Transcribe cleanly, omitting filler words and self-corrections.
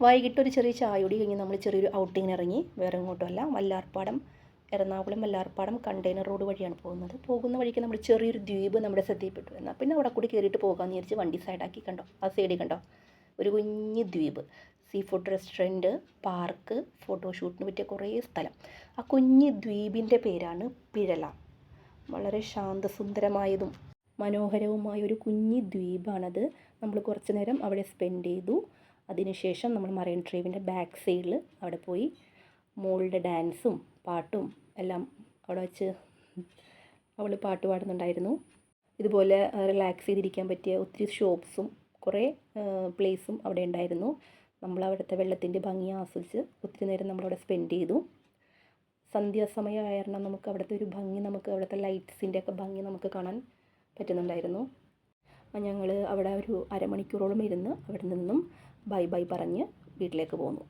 വൈകിട്ട് ഒരു ചെറിയ ചായ കുടി കഴിഞ്ഞ് നമ്മൾ ചെറിയൊരു ഔട്ടിങ്ങിന് ഇറങ്ങി. വേറെ എങ്ങോട്ടുമല്ല, വല്ലാർപ്പാടം, എറണാകുളം വല്ലാർപ്പാടം കണ്ടെയ്നർ റോഡ് വഴിയാണ് പോകുന്നത്. പോകുന്ന വഴിക്ക് നമ്മൾ ചെറിയൊരു ദ്വീപ് നമ്മുടെ ശ്രദ്ധയിൽപ്പെട്ടു. എന്നാൽ പിന്നെ അവിടെ കൂടി കയറിയിട്ട് പോകാമെന്ന് വിചാരിച്ച് വണ്ടി സൈഡാക്കി. കണ്ടോ, ആ സൈഡിൽ കണ്ടോ ഒരു കുഞ്ഞ് ദ്വീപ്, സീ ഫുഡ് റെസ്റ്റോറൻറ്റ്, പാർക്ക്, ഫോട്ടോഷൂട്ടിന് പറ്റിയ കുറേ സ്ഥലം. ആ കുഞ്ഞ് ദ്വീപിൻ്റെ പേരാണ് പിഴല. വളരെ ശാന്തസുന്ദരമായതും മനോഹരവുമായ ഒരു കുഞ്ഞ് ദ്വീപാണത്. നമ്മൾ കുറച്ച് നേരം അവിടെ സ്പെൻഡ് ചെയ്തു. അതിനുശേഷം നമ്മൾ മറൈൻ ഡ്രൈവിൻ്റെ ബാക്ക് സൈഡിൽ അവിടെ പോയി മോളുടെ ഡാൻസും പാട്ടും എല്ലാം അവിടെ വെച്ച് അവൾ പാട്ട് പാടുന്നുണ്ടായിരുന്നു. ഇതുപോലെ റിലാക്സ് ചെയ്തിരിക്കാൻ പറ്റിയ ഒത്തിരി ഷോപ്സും കുറേ പ്ലേസും അവിടെ ഉണ്ടായിരുന്നു. നമ്മൾ അവിടുത്തെ വെള്ളത്തിൻ്റെ ഭംഗി ആസ്വദിച്ച് ഒത്തിരി നേരം നമ്മളവിടെ സ്പെൻഡ് ചെയ്തു. സന്ധ്യാസമയമായ കാരണം നമുക്ക് അവിടുത്തെ ഒരു ഭംഗി, നമുക്ക് അവിടുത്തെ ലൈറ്റ്സിൻ്റെ ഒക്കെ ഭംഗി നമുക്ക് കാണാൻ പറ്റുന്നുണ്ടായിരുന്നു. ഞങ്ങൾ അവിടെ ഒരു അരമണിക്കൂറോളം ഇരുന്ന് അവിടെ നിന്നും ബൈ ബൈ പറഞ്ഞ് വീട്ടിലേക്ക് പോന്നു.